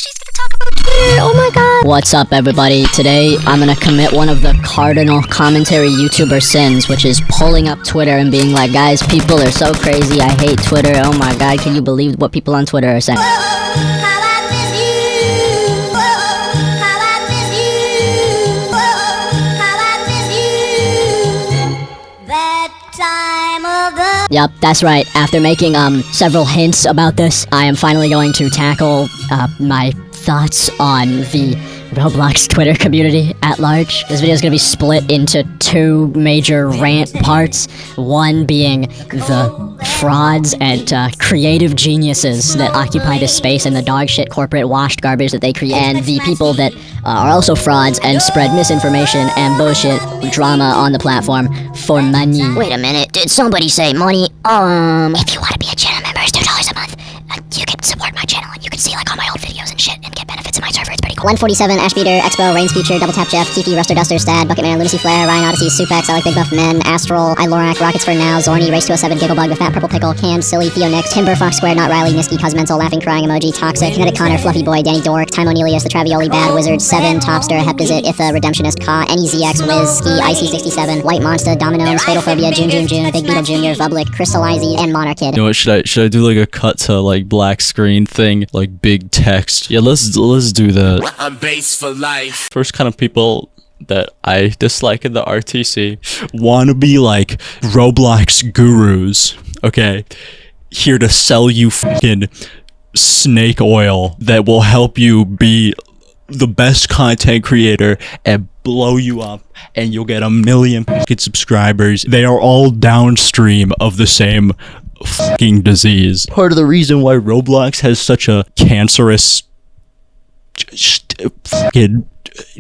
she's gonna talk about Twitter. Oh my god. What's up, everybody? Today, I'm gonna commit one of the cardinal commentary YouTuber sins, which is pulling up Twitter and being like, guys, people are so crazy. I hate Twitter. Oh my god, can you believe what people on Twitter are saying? Yup, that's right. After making several hints about this, I am finally going to tackle my thoughts on the Roblox Twitter community at large. This video is going to be split into two major rant parts. One being the frauds and creative geniuses that occupy this space and the dog shit corporate washed garbage that they create, and the people that are also frauds and spread misinformation and bullshit drama on the platform for money. Wait a minute, did somebody say money? If you want to be a channel member, it's $2 a month. You can support my channel and you can see like all my old videos and shit and get benefits in my server. It's pretty cool. 147, Ashbeater, Expo, Rain's Future, Double Tap Jeff, Tifi, Ruster Duster, Stad, Bucketman, Lunacy Flare, Ryan Odyssey, Supex, I Like Big Buff Men, Astral, Ilorak, Rockets for Now, Zorny, Race 207, Gigglebug, The Fat Purple Pickle, Cam, Silly, Theo Nix, Timber, Fox Square, Not Riley, Nisky, Cosmental, Laughing Crying Emoji, Toxic, Kinetic Connor, Fluffy Boy, Danny Dork, Time O'Neilis, The Travioli, Bad Wizard, Seven, Topster, Heptizit, Itha, Redemptionist, Ka, NEZX, Wiz, Ski, Icy67, White Monster, Dominoes, Fatal Phobia, June, Big Beetle Jr., Vublic, Crystallizy, and Monarchid. You know what, should I do like a cut to like black screen thing, like big text? Yeah, let's do that. I'm base for life. First kind of people that I dislike in the RTC want to be like Roblox gurus, okay? Here to sell you fucking snake oil that will help you be the best content creator and blow you up, and you'll get 1 million fucking subscribers. They are all downstream of the same fucking disease. Part of the reason why Roblox has such a cancerous fucking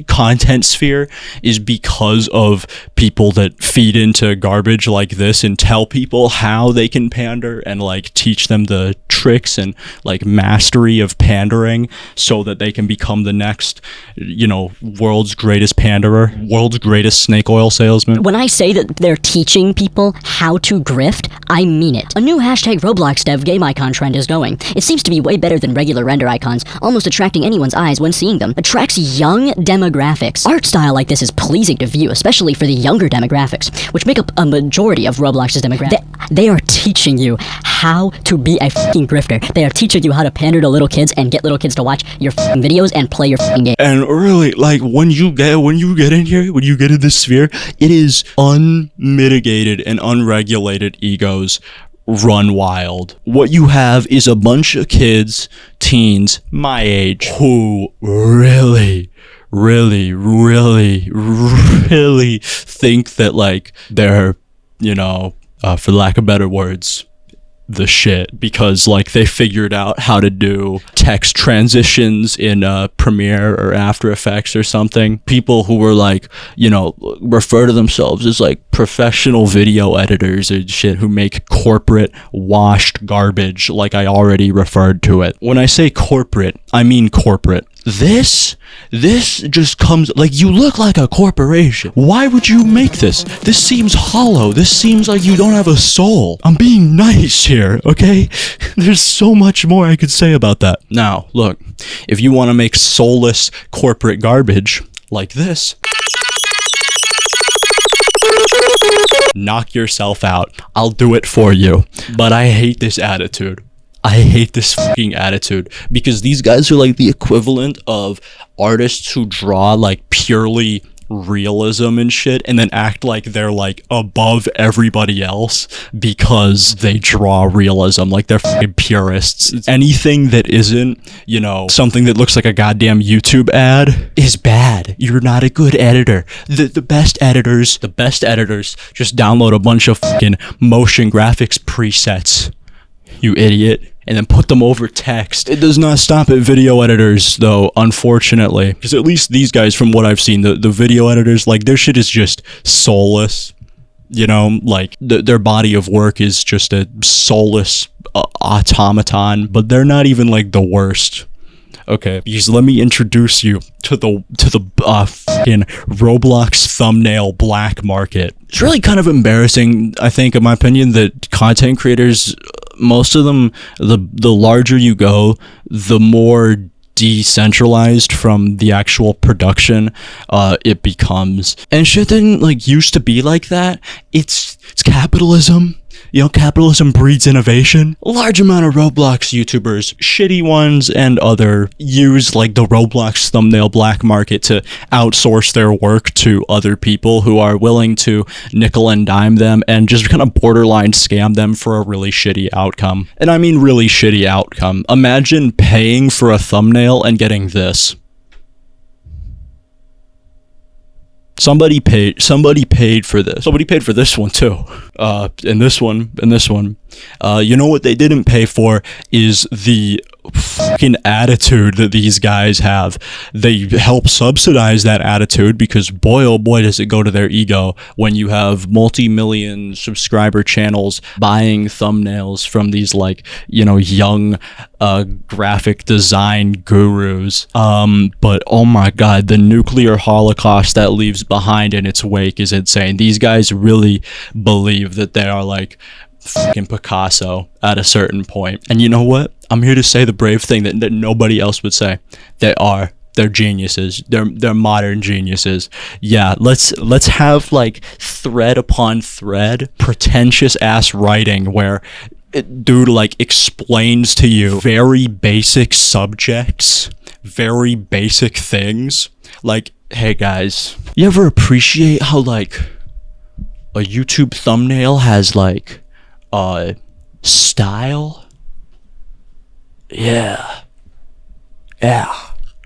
content sphere is because of people that feed into garbage like this and tell people how they can pander and like teach them the tricks and like mastery of pandering so that they can become the next, you know, world's greatest panderer, world's greatest snake oil salesman. When I say that they're teaching people how to grift, I mean it. A new hashtag Roblox dev game icon trend is going. It seems to be way better than regular render icons, almost attracting anyone's eyes when seeing them. Attracts young demographics. Art style like this is pleasing to view, especially for the younger demographics, which make up a majority of Roblox's demographic. They are teaching you how to be a fucking grifter. They are teaching you how to pander to little kids and get little kids to watch your fucking videos and play your fucking game. And really, like, when you get in here, when you get in this sphere, it is unmitigated and unregulated egos run wild. What you have is a bunch of kids, teens, my age, who really think that like they're, you know, for lack of better words, the shit, because like they figured out how to do text transitions in Premiere or After Effects or something. People who were like, you know, refer to themselves as like professional video editors and shit who make corporate washed garbage, like I already referred to it. When I say corporate, I mean corporate. This just comes like, you look like a corporation. Why would you make this? This seems hollow. This seems like you don't have a soul. I'm being nice here, okay? There's so much more I could say about that. Now, look, if you want to make soulless corporate garbage like this, knock yourself out. I'll do it for you. But I hate this attitude. I hate this fucking attitude, because these guys are like the equivalent of artists who draw like purely realism and shit and then act like they're like above everybody else because they draw realism, like they're fucking purists. Anything that isn't, you know, something that looks like a goddamn YouTube ad is bad. You're not a good editor. The best editors just download a bunch of fucking motion graphics presets, you idiot, and then put them over text. It does not stop at video editors, though, unfortunately. Because at least these guys, from what I've seen, the video editors, like, their shit is just soulless. You know, like, their body of work is just a soulless automaton. But they're not even, like, the worst. Okay, because let me introduce you to the fucking Roblox thumbnail black market. It's really kind of embarrassing, I think, in my opinion, that content creators, most of them, the larger you go, the more decentralized from the actual production it becomes. And shit didn't like used to be like that. It's capitalism. You know, capitalism breeds innovation. A large amount of Roblox YouTubers, shitty ones and other, use like the Roblox thumbnail black market to outsource their work to other people who are willing to nickel and dime them and just kind of borderline scam them for a really shitty outcome. And I mean really shitty outcome. Imagine paying for a thumbnail and getting this. Somebody paid for this. Somebody paid for this one too. And this one. You know what they didn't pay for is the fucking attitude that these guys have. They help subsidize that attitude because boy oh boy does it go to their ego when you have multi-million subscriber channels buying thumbnails from these like, you know, young graphic design gurus. But oh my god, the nuclear holocaust that leaves behind in its wake is insane. These guys really believe that they are like fucking Picasso at a certain point. And you know what? I'm here to say the brave thing that nobody else would say. They're geniuses. They're modern geniuses. Yeah, let's have like thread upon thread pretentious ass writing where dude like explains to you very basic subjects, very basic things. Like, hey guys, you ever appreciate how like a YouTube thumbnail has like style? Yeah.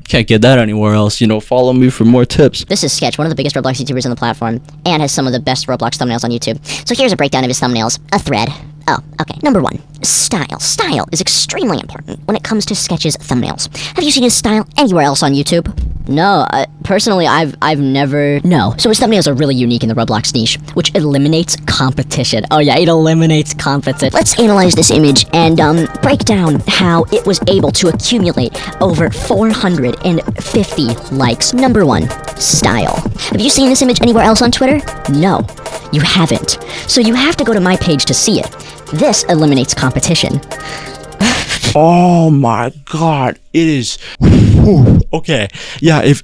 Can't get that anywhere else. You know, follow me for more tips. This is Sketch, one of the biggest Roblox YouTubers on the platform, and has some of the best Roblox thumbnails on YouTube. So here's a breakdown of his thumbnails. A thread. Oh, okay. Number 1. Style. Style is extremely important when it comes to Sketch's thumbnails. Have you seen his style anywhere else on YouTube? No, personally, I've never... No. So his thumbnails are really unique in the Roblox niche, which eliminates competition. Oh yeah, it eliminates competition. Let's analyze this image and break down how it was able to accumulate over 450 likes. Number 1, style. Have you seen this image anywhere else on Twitter? No, you haven't. So you have to go to my page to see it. This eliminates competition. Oh my god, it is. Whew. Okay, yeah. If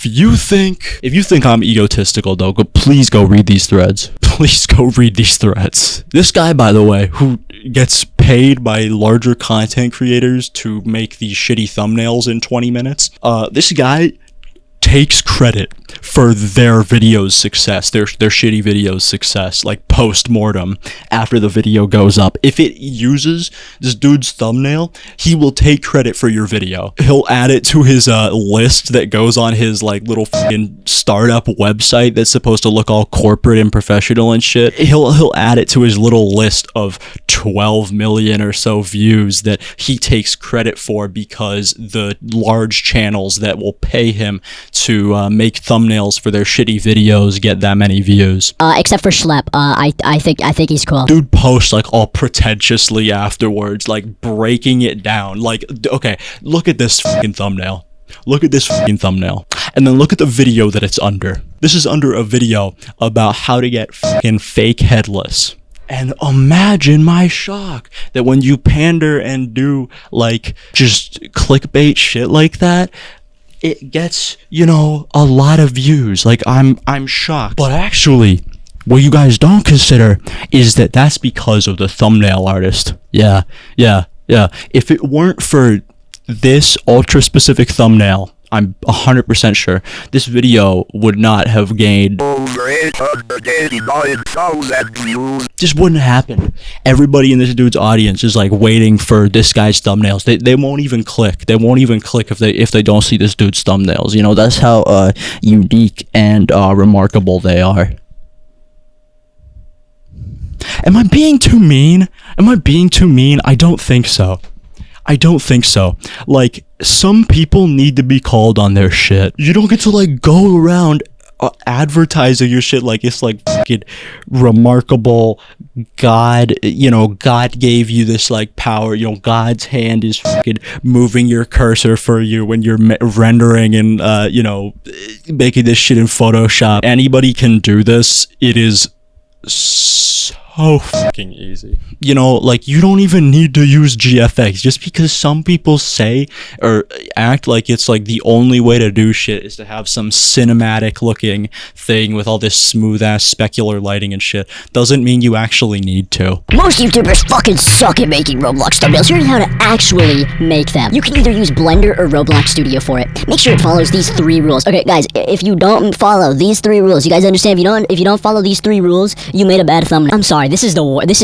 you think I'm egotistical though, please go read these threads. Please go read these threads. This guy, by the way, who gets paid by larger content creators to make these shitty thumbnails in 20 minutes, this guy takes credit for their video's success, their shitty video's success, like post-mortem after the video goes up. If it uses this dude's thumbnail, he will take credit for your video. He'll add it to his list that goes on his like little fucking startup website that's supposed to look all corporate and professional and shit. He'll add it to his little list of 12 million or so views that he takes credit for because the large channels that will pay him to make thumbnails for their shitty videos get that many views. Except for Schlep. I think he's cool. Dude posts like all pretentiously afterwards, like breaking it down. Like, okay, look at this fucking thumbnail. Look at this fucking thumbnail. And then look at the video that it's under. This is under a video about how to get fucking fake headless. And imagine my shock that when you pander and do like just clickbait shit like that, it gets, you know, a lot of views. Like I'm shocked. But actually, what you guys don't consider is that that's because of the thumbnail artist. Yeah. If it weren't for this ultra specific thumbnail, I'm 100% sure this video would not have gained over 889,000 views. Just wouldn't happen. Everybody in this dude's audience is like waiting for this guy's thumbnails. They won't even click. They won't even click if they don't see this dude's thumbnails. You know, that's how unique and remarkable they are. Am I being too mean? I don't think so. Like, some people need to be called on their shit. You don't get to like go around advertising your shit like it's like fucking remarkable. God, you know, God gave you this like power. You know, God's hand is fucking moving your cursor for you when you're rendering and you know, making this shit in Photoshop. Anybody can do this. It is so so fucking easy. You know, like, you don't even need to use GFX. Just because some people say or act like it's like the only way to do shit is to have some cinematic looking thing with all this smooth ass specular lighting and shit, doesn't mean you actually need to. Most YouTubers fucking suck at making Roblox thumbnails. Here's how to actually make them. You can either use Blender or Roblox Studio for it. Make sure it follows these 3 rules. Okay, guys, if you don't follow these 3 rules, you guys understand? If you don't follow these 3 rules, you made a bad thumbnail. I'm sorry, this is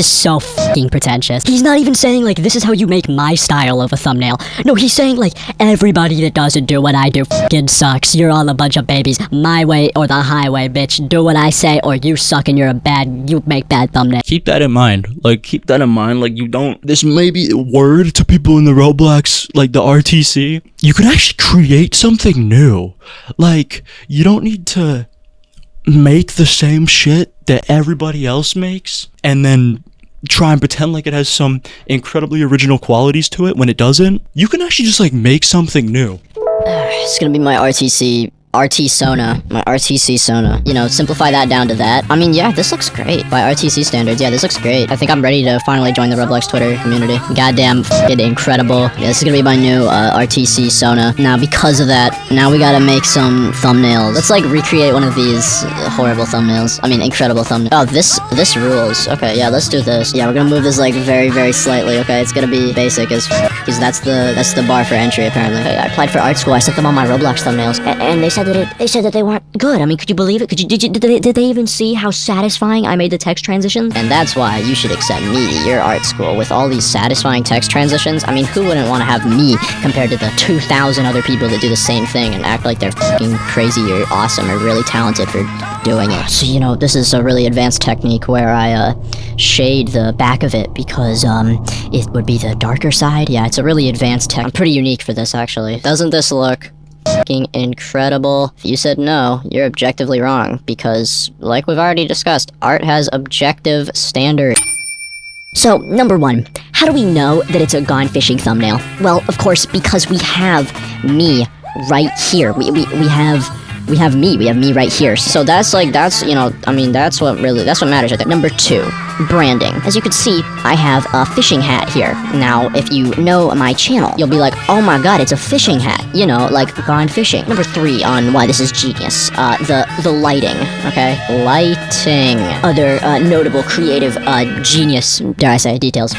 so fucking pretentious. He's not even saying like this is how you make my style of a thumbnail. No, he's saying like everybody that doesn't do what I do fucking sucks. You're all a bunch of babies. My way or the highway, bitch. Do what I say or you suck and you make bad thumbnails. Keep that in mind. Like, keep that in mind. Like, you don't, this may be a word to people in the Roblox, like the RTC. You can actually create something new. Like, you don't need to make the same shit that everybody else makes and then try and pretend like it has some incredibly original qualities to it when it doesn't. You can actually just like make something new. It's gonna be my my RTC Sona. You know, simplify that down to that. I mean, yeah, this looks great. By RTC standards, yeah, this looks great. I think I'm ready to finally join the Roblox Twitter community. Goddamn f***ing incredible. Yeah, this is gonna be my new RTC Sona. Now, because of that, now we gotta make some thumbnails. Let's like recreate one of these horrible thumbnails. I mean, incredible thumbnails. Oh, this rules. Okay, yeah, let's do this. Yeah, we're gonna move this like very, very slightly, okay? It's gonna be basic as f***, because that's the bar for entry, apparently. Okay, I applied for art school. I sent them all my Roblox thumbnails, and they said that they weren't good. I mean, could you believe it? Did they even see how satisfying I made the text transitions? And that's why you should accept me to your art school with all these satisfying text transitions. I mean, who wouldn't want to have me compared to the 2,000 other people that do the same thing and act like they're fucking crazy or awesome or really talented for doing it? So, you know, this is a really advanced technique where I shade the back of it because it would be the darker side. Yeah, it's a really advanced tech. I'm pretty unique for this, actually. Doesn't this look fucking incredible? If you said no, you're objectively wrong, because like we've already discussed, art has objective standards. So, number 1, how do we know that it's a gone fishing thumbnail? Well, of course, because we have me right here. We have me right here. So that's you know, I mean, that's what matters right there. Number 2, branding. As you can see, I have a fishing hat here. Now, if you know my channel, you'll be like, oh my god, it's a fishing hat. You know, like gone fishing. Number 3 on why this is genius. The lighting, okay? Lighting. Other notable creative genius, dare I say, details.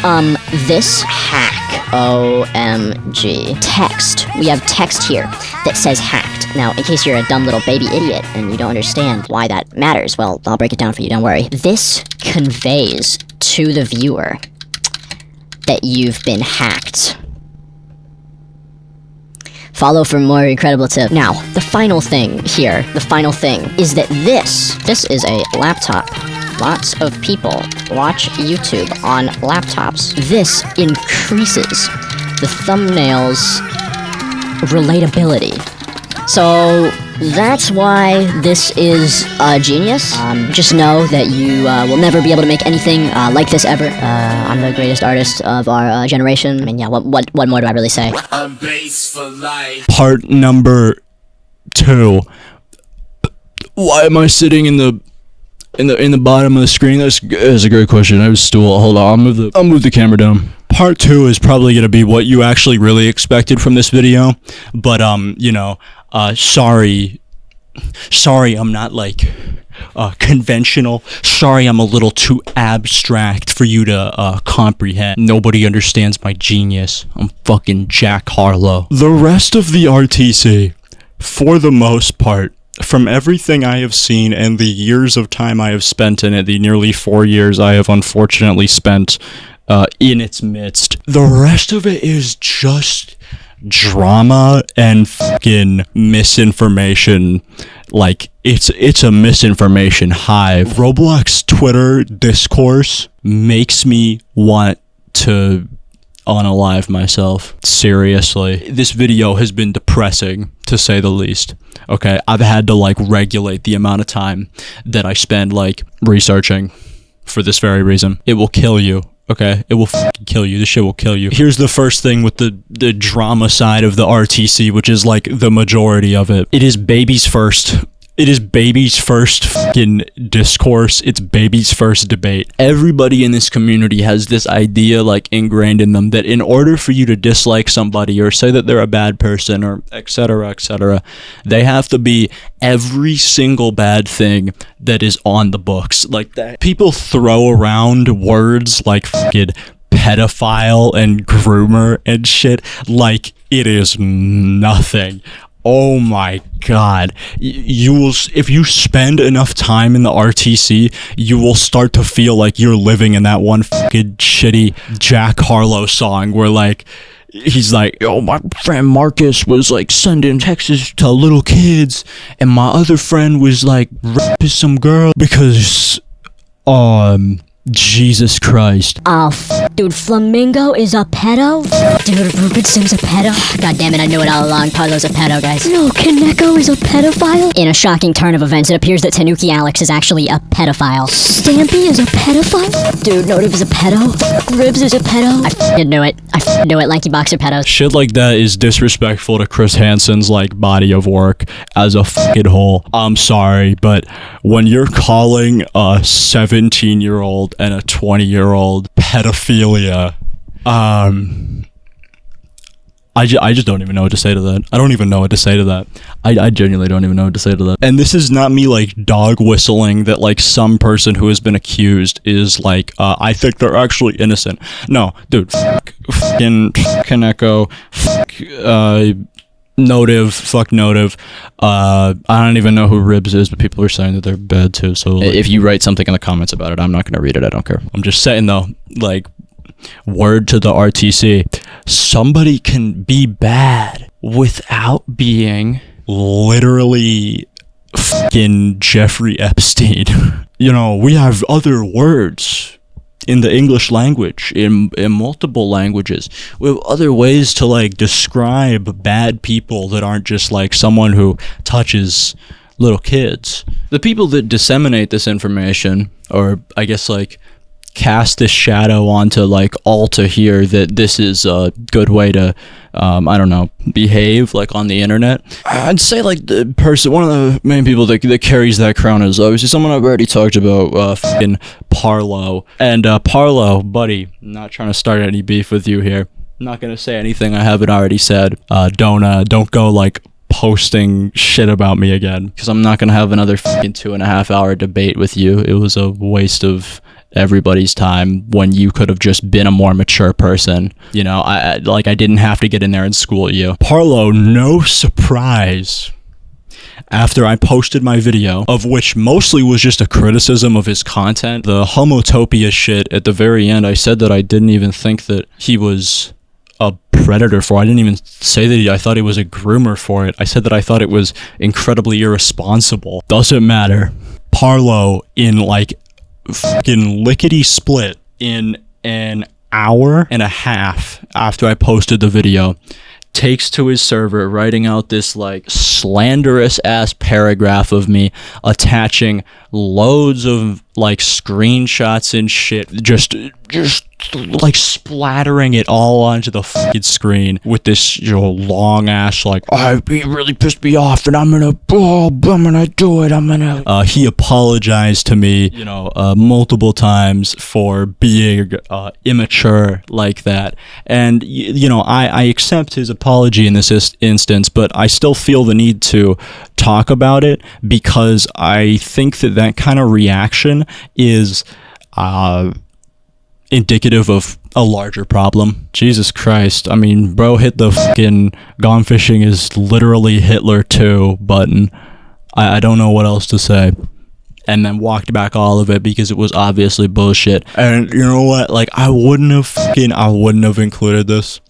This hack. OMG. Text. We have text here that says hacked. Now, in case you're a dumb little baby idiot and you don't understand why that matters, well, I'll break it down for you, don't worry. This conveys to the viewer that you've been hacked. Follow for more incredible tips. Now, the final thing is that this is a laptop. Lots of people watch YouTube on laptops. This increases the thumbnail's relatability. So that's why this is genius. Just know that you will never be able to make anything like this ever. I'm the greatest artist of our generation. I mean, yeah, what more do I really say? A base for life. Part number 2. Why am I sitting in the bottom of the screen? That's a great question. I have a stool. Hold on, I'll move the camera down. Part 2 is probably gonna be what you actually really expected from this video, but you know, sorry, I'm not like conventional. Sorry, I'm a little too abstract for you to comprehend. Nobody understands my genius. I'm fucking Jack Harlow. The rest of the RTC, for the most part, from everything I have seen and the years of time I have spent in it, the nearly 4 years I have unfortunately spent in its midst, the rest of it is just drama and fucking misinformation. Like, it's a misinformation hive. Roblox Twitter discourse makes me want to unalive myself. Seriously. This video has been depressing, to say the least. Okay, I've had to like regulate the amount of time that I spend like researching for this very reason. It will kill you. Okay, it will fucking kill you. This shit will kill you. Here's the first thing with the drama side of the RTC, which is like the majority of it. It is babies first It is baby's first fucking discourse. It's baby's first debate. Everybody in this community has this idea like ingrained in them that in order for you to dislike somebody or say that they're a bad person or etc., they have to be every single bad thing that is on the books. Like that. People throw around words like fucking pedophile and groomer and shit like it is nothing. Oh my god. You will, if you spend enough time in the RTC, you will start to feel like you're living in that one fucking shitty Jack Harlow song where like he's like, oh, my friend Marcus was like sending texts to little kids and my other friend was like raping some girl because Jesus Christ. Oh, dude, Flamingo is a pedo? Dude, Rupert Sim's a pedo? God damn it, I knew it all along. Parlo's a pedo, guys. No, Kaneko is a pedophile? In a shocking turn of events, it appears that Tanuki Alex is actually a pedophile. Stampy is a pedophile? Dude, Notive is a pedo? Ribs is a pedo? I f***ing knew it. I f***ing knew it. Lanky Boxer pedos. Shit like that is disrespectful to Chris Hansen's like body of work as a fucking whole. I'm sorry, but when you're calling a 17-year-old and a 20-year-old pedophilia, I just don't even know what to say to that. I don't even know what to say to that. I genuinely don't even know what to say to that. And this is not me like dog whistling that like some person who has been accused is like, I think they're actually innocent. No, dude, fucking Kaneko, Notive, fuck Notive. I don't even know who Ribs is, but people are saying that they're bad too. So like, if you write something in the comments about it, I'm not gonna read it. I don't care. I'm just saying though, like, word to the RTC, somebody can be bad without being literally fucking Jeffrey Epstein. You know, we have other words in the English language, in multiple languages. We have other ways to like describe bad people that aren't just like someone who touches little kids. The people that disseminate this information, or I guess like cast this shadow onto like all to hear that this is a good way to I don't know, behave like on the internet. I'd say like the person, one of the main people that carries that crown is obviously someone I've already talked about, fucking Parlo. And Parlo, buddy, I'm not trying to start any beef with you here. I'm not gonna say anything I haven't already said. Don't go like posting shit about me again, because I'm not gonna have another fucking 2.5 hour debate with you. It was a waste of everybody's time when you could have just been a more mature person. You know, I didn't have to get in there and school you. Parlo, no surprise, after I posted my video, of which mostly was just a criticism of his content, the homotopia shit at the very end, I said that I didn't even think that he was a predator for. I didn't even say that I thought he was a groomer for it. I said that I thought it was incredibly irresponsible. Doesn't matter. Parlo, in like fucking lickety split, in an hour and a half after I posted the video, takes to his server, writing out this like slanderous ass paragraph of me, attaching loads of like screenshots and shit, just like splattering it all onto the fucking screen with this, you know, long ass like, oh, he really pissed me off and I'm gonna do it. He apologized to me, you know, multiple times for being immature like that, and you know, I accept his apology in this instance, but I still feel the need to talk about it because I think that kind of reaction is indicative of a larger problem. Jesus Christ. I mean, bro hit the fucking gone fishing is literally Hitler 2 button. I don't know what else to say. And then walked back all of it because it was obviously bullshit. And you know what? Like, I wouldn't have included this.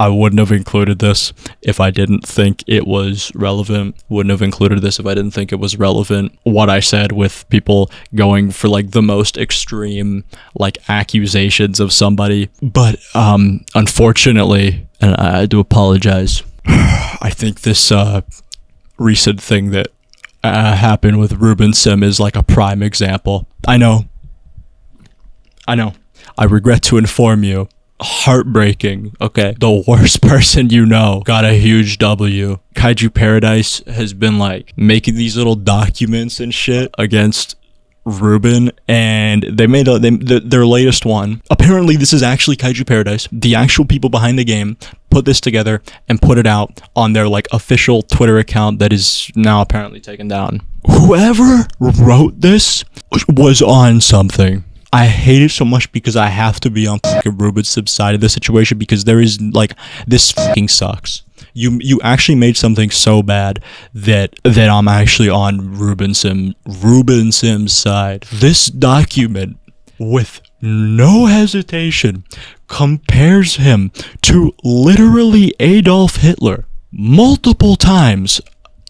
I wouldn't have included this if I didn't think it was relevant. Wouldn't have included this if I didn't think it was relevant. What I said with people going for like the most extreme like accusations of somebody. But unfortunately, and I do apologize, I think this recent thing that happened with Ruben Sim is like a prime example. I know. I regret to inform you. Heartbreaking. Okay, the worst person you know got a huge W, Kaiju Paradise has been like making these little documents and shit against Ruben, and they made their latest one. Apparently this is actually Kaiju Paradise. The actual people behind the game put this together and put it out on their like official Twitter account that is now apparently taken down. Whoever wrote this was on something. I hate it so much because I have to be on fucking Ruben's side of the situation, because there is like, this fucking sucks. You actually made something so bad that I'm actually on Ruben Sim's side. This document, with no hesitation, compares him to literally Adolf Hitler multiple times,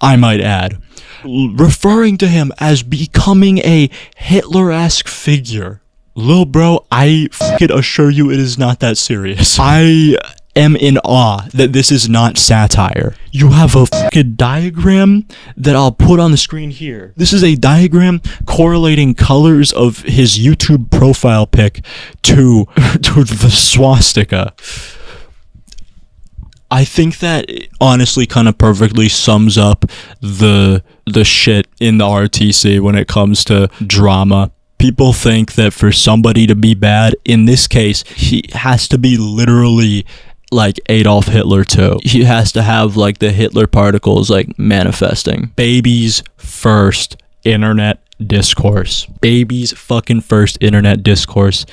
I might add, referring to him as becoming a Hitler-esque figure. Lil bro, I fucking assure you it is not that serious. I am in awe that this is not satire. You have a fucking diagram that I'll put on the screen here. This is a diagram correlating colors of his YouTube profile pic to the swastika. I think that honestly kind of perfectly sums up the shit in the RTC when it comes to drama. People think that for somebody to be bad, in this case, he has to be literally like Adolf Hitler too. He has to have like the Hitler particles like manifesting. Baby's first internet discourse. Baby's fucking first internet discourse.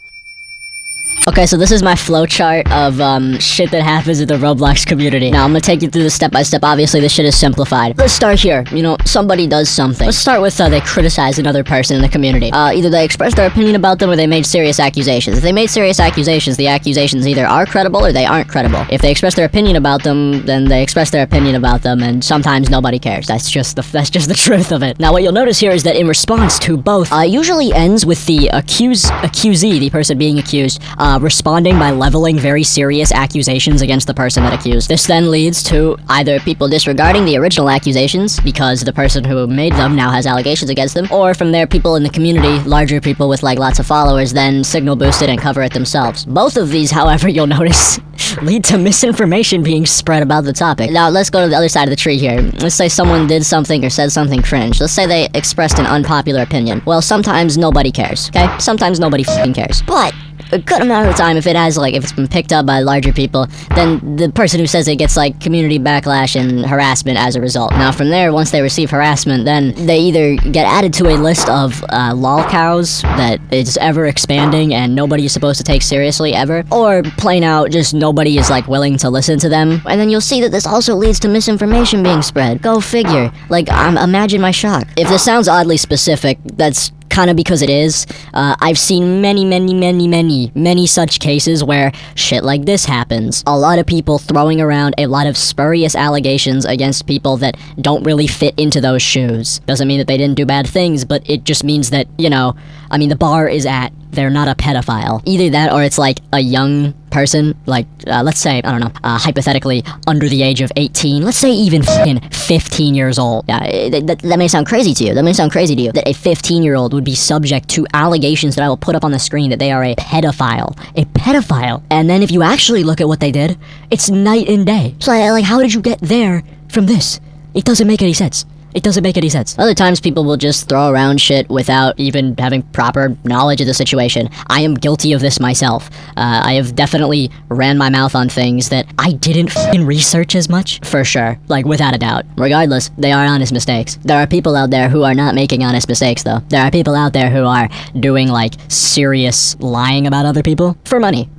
Okay, so this is my flowchart of shit that happens in the Roblox community. Now, I'm gonna take you through this step by step. Obviously, this shit is simplified. Let's start here. You know, somebody does something. Let's start with they criticize another person in the community. Either they express their opinion about them or they made serious accusations. If they made serious accusations, the accusations either are credible or they aren't credible. If they express their opinion about them, then they express their opinion about them, and sometimes nobody cares. That's just the truth of it. Now, what you'll notice here is that in response to both, usually ends with the accusee, the person being accused, responding by leveling very serious accusations against the person that accused. This then leads to either people disregarding the original accusations because the person who made them now has allegations against them, or from there, people in the community, larger people with like lots of followers, then signal boost it and cover it themselves. Both of these, however, you'll notice, lead to misinformation being spread about the topic. Now, let's go to the other side of the tree here. Let's say someone did something or said something cringe. Let's say they expressed an unpopular opinion. Well, sometimes nobody cares, okay? Sometimes nobody fucking cares. But a good amount of the time, if it's been picked up by larger people, then the person who says it gets like community backlash and harassment as a result. Now from there, once they receive harassment, then they either get added to a list of lol cows that is ever expanding and nobody is supposed to take seriously ever, or plain out just nobody is like willing to listen to them. And then you'll see that this also leads to misinformation being spread. Go figure. Like, imagine my shock. If this sounds oddly specific, that's kind of because it is. I've seen many such cases where shit like this happens. A lot of people throwing around a lot of spurious allegations against people that don't really fit into those shoes. Doesn't mean that they didn't do bad things, but it just means that, you know, I mean, the bar is at, they're not a pedophile. Either that or it's like a young person, like, let's say, I don't know, hypothetically under the age of 18, let's say even fucking 15 years old. That may sound crazy to you. That a 15-year-old would be subject to allegations that I will put up on the screen that they are a pedophile. A pedophile. And then if you actually look at what they did, it's night and day. So, like, how did you get there from this? It doesn't make any sense. It doesn't make any sense. Other times people will just throw around shit without even having proper knowledge of the situation. I am guilty of this myself. I have definitely ran my mouth on things that I didn't fucking research as much, for sure. Like, without a doubt. Regardless, they are honest mistakes. There are people out there who are not making honest mistakes, though. There are people out there who are doing, like, serious lying about other people for money.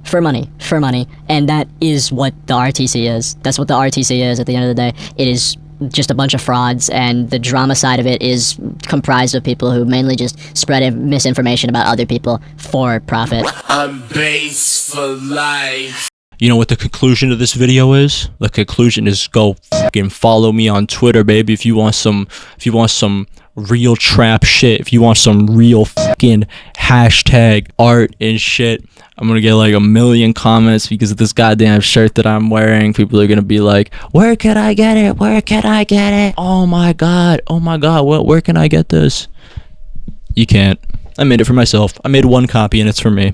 And that is what the RTC is. That's what the RTC is at the end of the day. It is just a bunch of frauds, and the drama side of it is comprised of people who mainly just spread misinformation about other people for profit. I'm base for life. You know what the conclusion of this video is? The conclusion is go fucking follow me on Twitter, baby. If you want some real trap shit, if you want some real fucking hashtag art and shit, I'm gonna get like 1 million comments because of this goddamn shirt that I'm wearing. People are gonna be like, where can I get it? Where can I get it? Oh my god, where can I get this? You can't. I made it for myself. I made 1 copy and it's for me.